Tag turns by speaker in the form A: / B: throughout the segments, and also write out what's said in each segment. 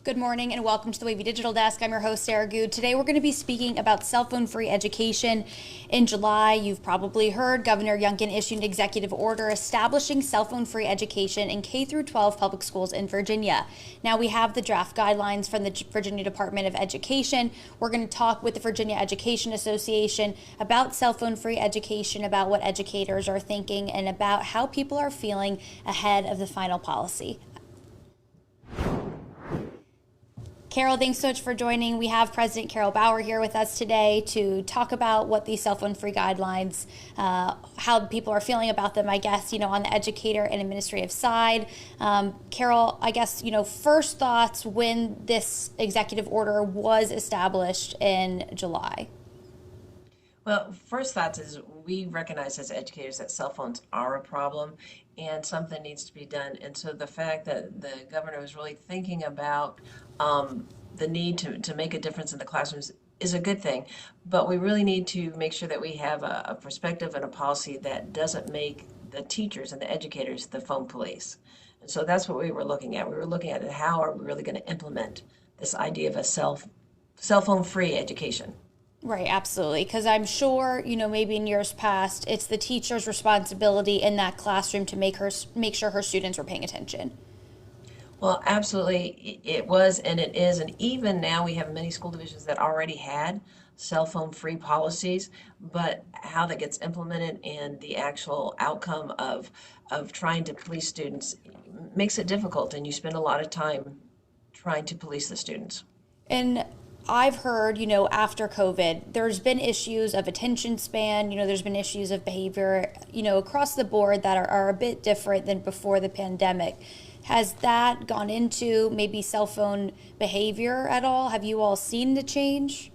A: Good morning and welcome to the Wavy Digital Desk. I'm your host, Sarah Good. Today we're going to be speaking about cell phone free education. In July, you've probably heard Governor Youngkin issued an executive order establishing cell phone free education in K through 12 public schools in Virginia. Now we have the draft guidelines from the Virginia Department of Education. We're going to talk with the Virginia Education Association about cell phone free education, about what educators are thinking, and about how people are feeling ahead of the final policy. Carol, thanks so much for joining. We have President Carol Bauer here with us today to talk about what these cell phone free guidelines, how people are feeling about them, I guess, on the educator and administrative side. Carol, I guess, first thoughts when this executive order was established in July.
B: Well, first thoughts is we recognize as educators that cell phones are a problem and something needs to be done. And so the fact that the governor was really thinking about the need to make a difference in the classrooms is a good thing. But we really need to make sure that we have a perspective and a policy that doesn't make the teachers and the educators the phone police. And so that's what we were looking at. We were looking at how are we really going to implement this idea of a cell phone free education.
A: Right, absolutely. Because I'm sure, maybe in years past, it's the teacher's responsibility in that classroom to make sure her students were paying attention.
B: Well, absolutely, it was and it is. And even now, we have many school divisions that already had cell phone free policies, but how that gets implemented and the actual outcome of trying to police students makes it difficult. And you spend a lot of time trying to police the students.
A: And I've heard, after COVID, there's been issues of attention span, there's been issues of behavior, across the board that are a bit different than before the pandemic. Has that gone into maybe cell phone behavior at all? Have you all seen the change?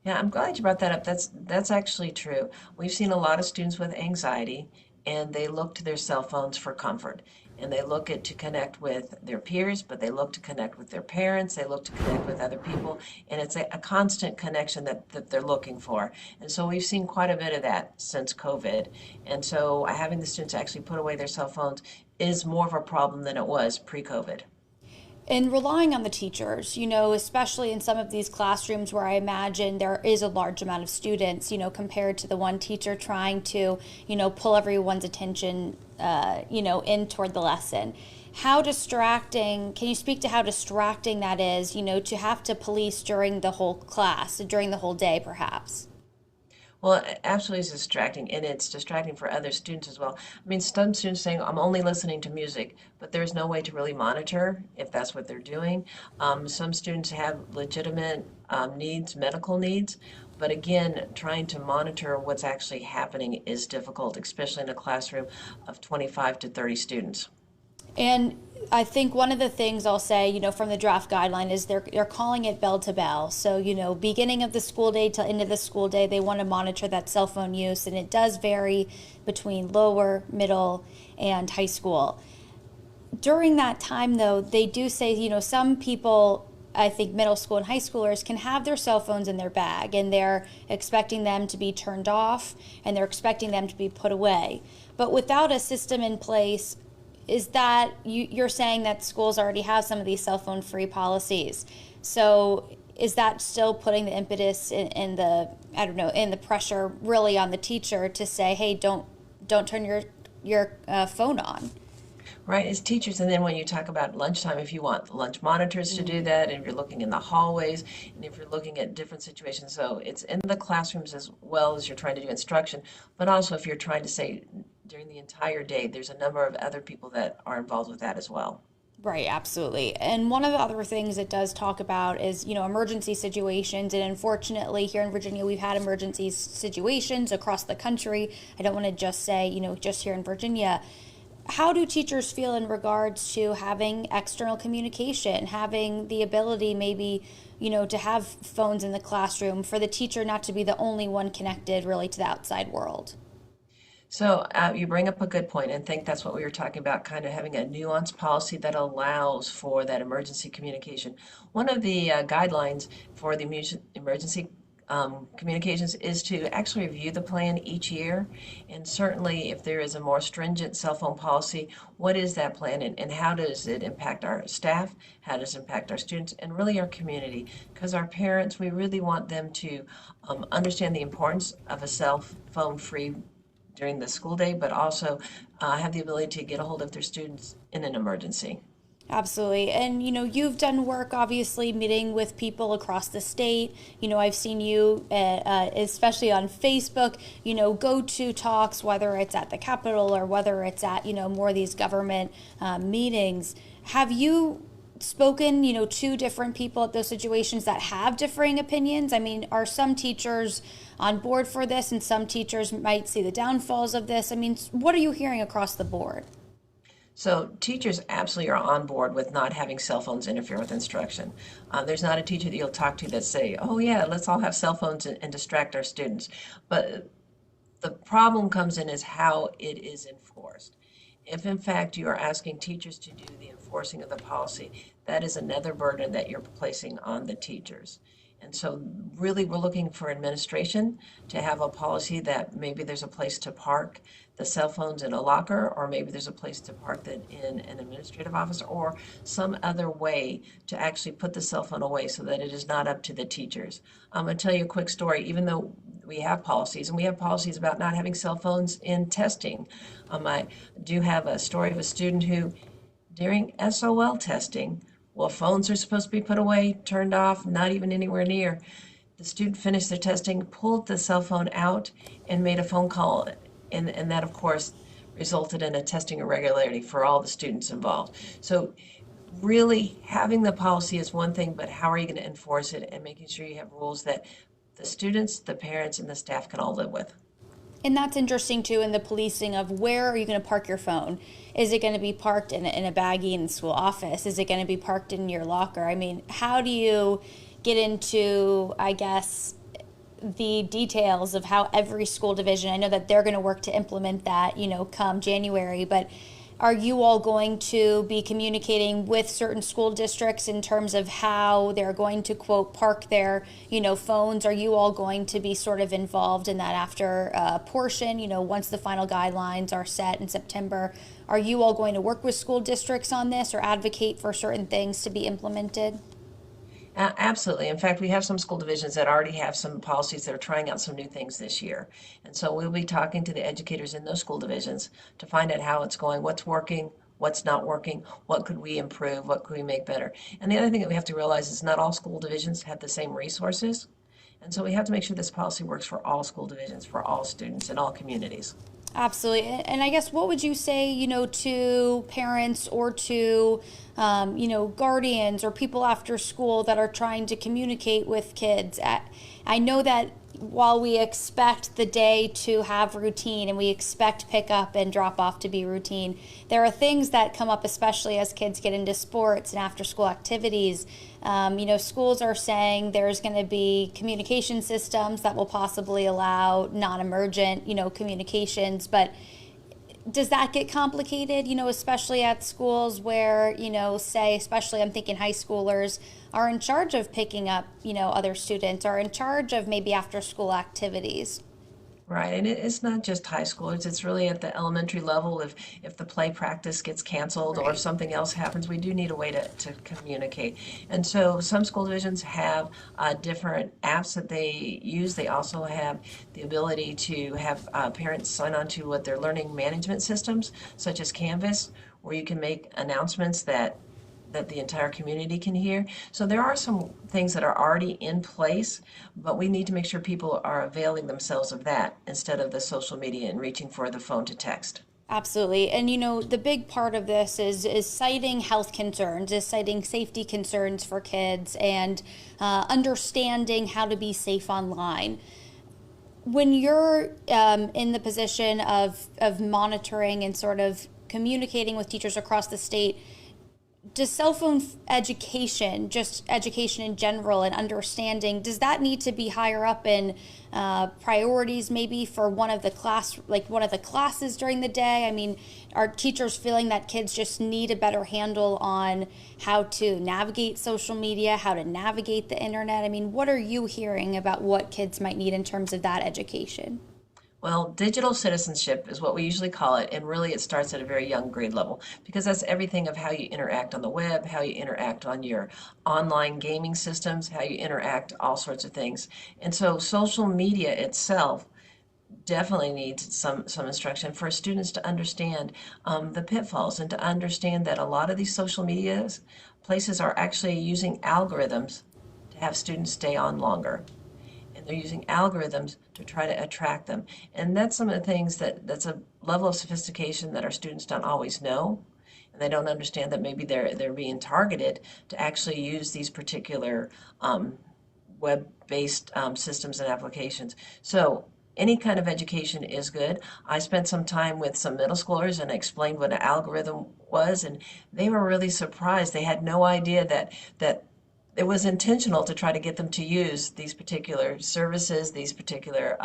B: Yeah, I'm glad you brought that up. That's actually true. We've seen a lot of students with anxiety, and they look to their cell phones for comfort. And they look at to connect with their peers, but they look to connect with their parents. They look to connect with other people, and it's a constant connection that they're looking for. And so we've seen quite a bit of that since COVID. And so having the students actually put away their cell phones is more of a problem than it was pre-COVID.
A: And relying on the teachers, especially in some of these classrooms where I imagine there is a large amount of students, compared to the one teacher trying to, pull everyone's attention, in toward the lesson. How distracting, can you speak to how distracting that is, to have to police during the whole class, during the whole day perhaps?
B: Well, it absolutely is distracting, and it's distracting for other students as well. I mean, some students saying, I'm only listening to music, but there's no way to really monitor if that's what they're doing. Some students have legitimate needs, medical needs, but again, trying to monitor what's actually happening is difficult, especially in a classroom of 25 to 30 students.
A: And I think one of the things I'll say, from the draft guideline is they're calling it bell to bell. So, beginning of the school day till end of the school day, they want to monitor that cell phone use, and it does vary between lower, middle, and high school. During that time, though, they do say, some people, I think middle school and high schoolers can have their cell phones in their bag, and they're expecting them to be turned off, and they're expecting them to be put away. But without a system in place, is that you're saying that schools already have some of these cell phone free policies. So is that still putting the impetus in the pressure really on the teacher to say, hey, don't turn your phone on?
B: Right, as teachers, and then when you talk about lunchtime, if you want lunch monitors to do that, and if you're looking in the hallways, and if you're looking at different situations, so it's in the classrooms as well as you're trying to do instruction, but also if you're trying to say during the entire day, there's a number of other people that are involved with that as well.
A: Right, absolutely. And one of the other things it does talk about is, emergency situations. And unfortunately, here in Virginia, we've had emergency situations across the country. I don't want to just say, just here in Virginia. How do teachers feel in regards to having external communication, having the ability maybe, to have phones in the classroom for the teacher not to be the only one connected really to the outside world?
B: So you bring up a good point, and think that's what we were talking about, kind of having a nuanced policy that allows for that emergency communication. One of the guidelines for the emergency communications is to actually review the plan each year. And certainly, if there is a more stringent cell phone policy, what is that plan and how does it impact our staff? How does it impact our students and really our community? Because our parents, we really want them to understand the importance of a cell phone free during the school day, but also have the ability to get a hold of their students in an emergency.
A: Absolutely. And, you've done work, obviously, meeting with people across the state. I've seen you, especially on Facebook, go to talks, whether it's at the Capitol or whether it's at, more of these government meetings. Have you spoken, to different people at those situations that have differing opinions? I mean, are some teachers on board for this and some teachers might see the downfalls of this? I mean, what are you hearing across the board?
B: So teachers absolutely are on board with not having cell phones interfere with instruction. There's not a teacher that you'll talk to that say, "Oh yeah, let's all have cell phones and distract our students." But the problem comes in is how it is enforced. If in fact you are asking teachers to do the enforcing of the policy, that is another burden that you're placing on the teachers. And so really we're looking for administration to have a policy that maybe there's a place to park the cell phones in a locker, or maybe there's a place to park that in an administrative office, or some other way to actually put the cell phone away so that it is not up to the teachers. I'm going to tell you a quick story. Even though we have policies, and we have policies about not having cell phones in testing, I do have a story of a student who, during SOL testing, well, phones are supposed to be put away, turned off, not even anywhere near. The student finished their testing, pulled the cell phone out, and made a phone call. And that, of course, resulted in a testing irregularity for all the students involved. So really having the policy is one thing, but how are you going to enforce it and making sure you have rules that the students, the parents, and the staff can all live with?
A: And that's interesting too in the policing of where are you going to park your phone? Is it going to be parked in a baggie in the school office? Is it going to be parked in your locker? I mean, how do you get into, I guess, the details of how every school division, I know that they're going to work to implement that, come January, but are you all going to be communicating with certain school districts in terms of how they're going to quote park their phones? Are you all going to be sort of involved in that after portion, once the final guidelines are set in September? Are you all going to work with school districts on this or advocate for certain things to be implemented?
B: Absolutely. In fact, we have some school divisions that already have some policies that are trying out some new things this year. And so we'll be talking to the educators in those school divisions to find out how it's going, what's working, what's not working, what could we improve, what could we make better. And the other thing that we have to realize is not all school divisions have the same resources. And so we have to make sure this policy works for all school divisions, for all students in all communities.
A: Absolutely. And I guess what would you say, to parents or to, guardians or people after school that are trying to communicate with kids? I know that while we expect the day to have routine and we expect pickup and drop off to be routine, there are things that come up, especially as kids get into sports and after school activities. Schools are saying there's going to be communication systems that will possibly allow non-emergent, communications, but does that get complicated, especially at schools where, say, especially I'm thinking high schoolers are in charge of picking up, other students, are in charge of maybe after school activities?
B: Right, and it's not just high schoolers, it's really at the elementary level. If the play practice gets canceled or if
A: Right.
B: something else happens, we do need a way to communicate. And so some school divisions have different apps that they use. They also have the ability to have parents sign on to what their learning management systems, such as Canvas, where you can make announcements that the entire community can hear. So there are some things that are already in place, but we need to make sure people are availing themselves of that instead of the social media and reaching for the phone to text.
A: Absolutely. And the big part of this is citing health concerns, is citing safety concerns for kids and understanding how to be safe online. When you're in the position of monitoring and sort of communicating with teachers across the state, does cell phone education, just education in general and understanding, does that need to be higher up in priorities maybe for one of the one of the classes during the day? I mean, are teachers feeling that kids just need a better handle on how to navigate social media, how to navigate the internet? I mean, what are you hearing about what kids might need in terms of that education?
B: Well, digital citizenship is what we usually call it, and really it starts at a very young grade level because that's everything of how you interact on the web, how you interact on your online gaming systems, how you interact, all sorts of things. And so social media itself definitely needs some instruction for students to understand the pitfalls and to understand that a lot of these social media places are actually using algorithms to have students stay on longer, and they're using algorithms to try to attract them. And that's some of the things that's a level of sophistication that our students don't always know. And they don't understand that maybe they're being targeted to actually use these particular web-based systems and applications. So any kind of education is good. I spent some time with some middle schoolers and explained what an algorithm was, and they were really surprised. They had no idea that it was intentional to try to get them to use these particular services, these particular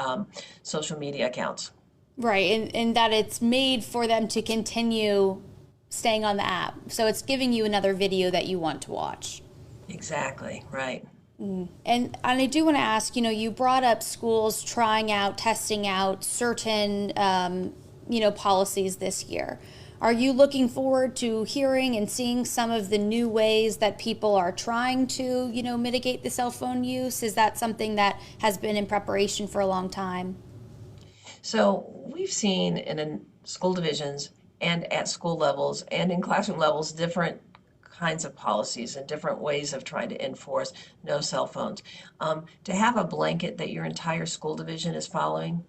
B: social media accounts.
A: Right, and that it's made for them to continue staying on the app. So it's giving you another video that you want to watch.
B: Exactly, right.
A: And I do want to ask, you brought up schools trying out, testing out certain, policies this year. Are you looking forward to hearing and seeing some of the new ways that people are trying to, mitigate the cell phone use? Is that something that has been in preparation for a long time?
B: So we've seen in school divisions and at school levels and in classroom levels different kinds of policies and different ways of trying to enforce no cell phones. To have a blanket that your entire school division is following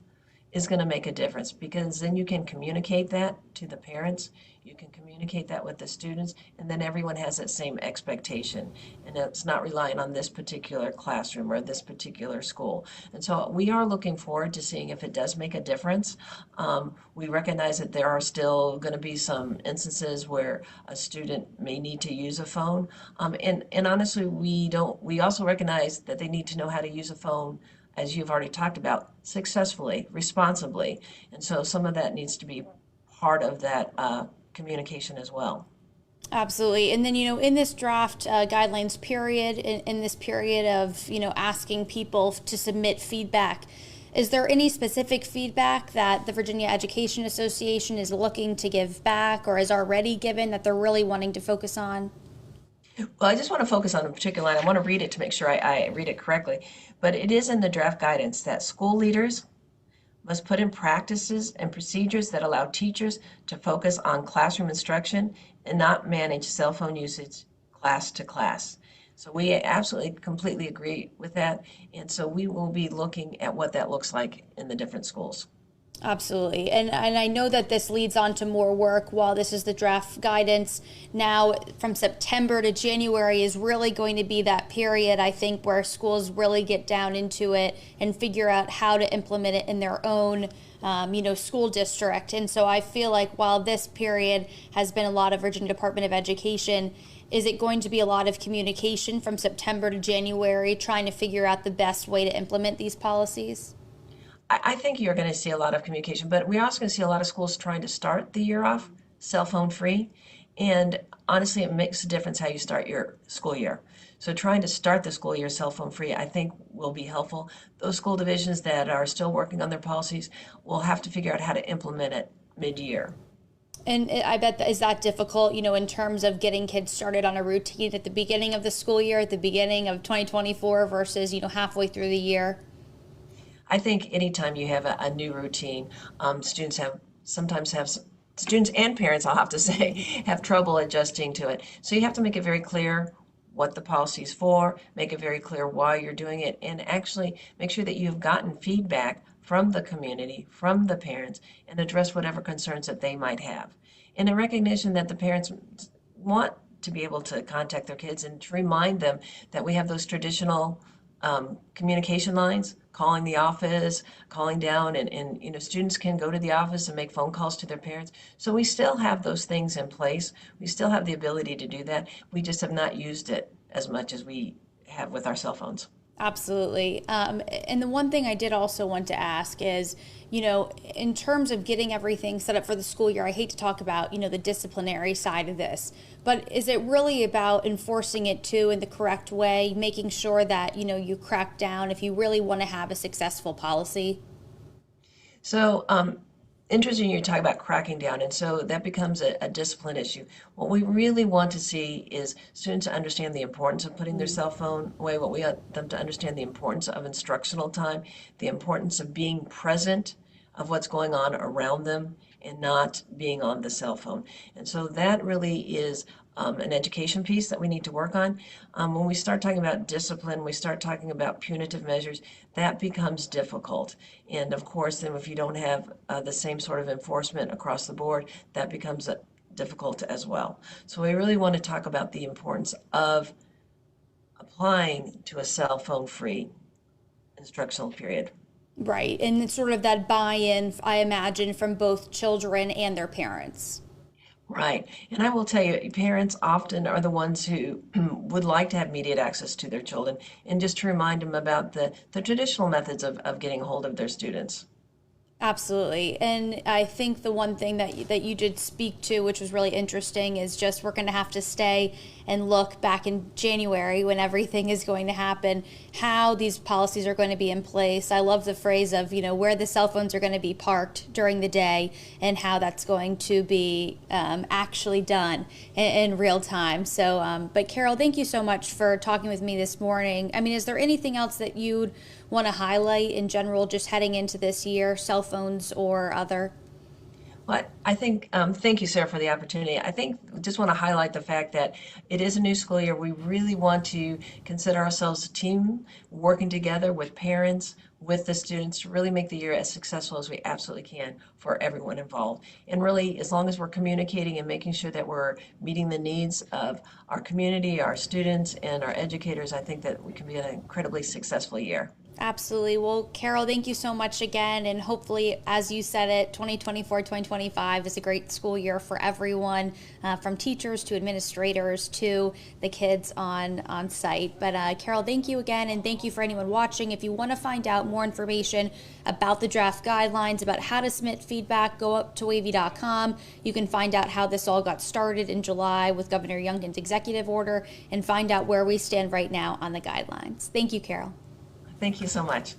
B: is going to make a difference because then you can communicate that to the parents, you can communicate that with the students, and then everyone has that same expectation. And it's not relying on this particular classroom or this particular school. And so we are looking forward to seeing if it does make a difference. We recognize that there are still going to be some instances where a student may need to use a phone. And honestly, we also recognize that they need to know how to use a phone, as you've already talked about, successfully, responsibly. And so some of that needs to be part of that communication as well.
A: Absolutely. And then, in this draft guidelines period, in this period of, asking people to submit feedback, is there any specific feedback that the Virginia Education Association is looking to give back or has already given that they're really wanting to focus on?
B: Well, I just want to focus on a particular line. I want to read it to make sure I read it correctly. But it is in the draft guidance that school leaders must put in practices and procedures that allow teachers to focus on classroom instruction and not manage cell phone usage class to class. So we absolutely completely agree with that. And so we will be looking at what that looks like in the different schools.
A: Absolutely. And I know that this leads on to more work while this is the draft guidance. Now, from September to January is really going to be that period, I think, where schools really get down into it and figure out how to implement it in their own, school district. And so I feel like while this period has been a lot of Virginia Department of Education, is it going to be a lot of communication from September to January, trying to figure out the best way to implement these policies?
B: I think you're going to see a lot of communication, but we're also going to see a lot of schools trying to start the year off cell phone free. And honestly, it makes a difference how you start your school year. So trying to start the school year cell phone free, I think will be helpful. Those school divisions that are still working on their policies will have to figure out how to implement it mid-year.
A: And I bet that is that difficult, in terms of getting kids started on a routine at the beginning of the school year, at the beginning of 2024 versus, halfway through the year.
B: I think anytime you have a new routine, students sometimes have students and parents, I'll have to say, have trouble adjusting to it. So you have to make it very clear what the policy is for, make it very clear why you're doing it, and actually make sure that you've gotten feedback from the community, from the parents, and address whatever concerns that they might have. And in recognition that the parents want to be able to contact their kids and to remind them that we have those traditional communication lines, calling the office, calling down, and students can go to the office and make phone calls to their parents. So we still have those things in place. We still have the ability to do that. We just have not used it as much as we have with our cell phones.
A: Absolutely. And the one thing I did also want to ask is, in terms of getting everything set up for the school year, I hate to talk about, the disciplinary side of this, but is it really about enforcing it too in the correct way, making sure that, you crack down if you really want to have a successful policy?
B: So, interesting you talk about cracking down, and so that becomes a discipline issue. What we really want to see is students to understand the importance of putting their cell phone away. What we want them to understand the importance of instructional time, the importance of being present, of what's going on around them, and not being on the cell phone. And so that really is an education piece that we need to work on. When we start talking about discipline, we start talking about punitive measures, that becomes difficult. And of course, then if you don't have the same sort of enforcement across the board, that becomes difficult as well. So we really want to talk about the importance of applying to a cell phone free instructional period.
A: Right. And it's sort of that buy in, I imagine, from both children and their parents.
B: Right. And I will tell you, parents often are the ones who would like to have immediate access to their children, and just to remind them about the traditional methods of getting a hold of their students.
A: Absolutely. And I think the one thing that you did speak to, which was really interesting, is just we're going to have to stay and look back in January when everything is going to happen, how these policies are going to be in place. I love the phrase of, where the cell phones are going to be parked during the day and how that's going to be actually done in real time. So, but Carol, thank you so much for talking with me this morning. I mean, is there anything else that you'd want to highlight in general, just heading into this year, cell phones or other?
B: Well, I think, thank you, Sarah, for the opportunity. I think just want to highlight the fact that it is a new school year. We really want to consider ourselves a team working together with parents, with the students to really make the year as successful as we absolutely can for everyone involved. And really, as long as we're communicating and making sure that we're meeting the needs of our community, our students, and our educators, I think that we can be an incredibly successful year.
A: Absolutely. Well, Carol, thank you so much again. And hopefully, as you said it, 2024, 2025 is a great school year for everyone, from teachers to administrators to the kids on site. But Carol, thank you again. And thank you for anyone watching. If you want to find out more information about the draft guidelines, about how to submit feedback, go up to wavy.com. You can find out how this all got started in July with Governor Youngkin's executive order and find out where we stand right now on the guidelines. Thank you, Carol.
B: Thank you so much.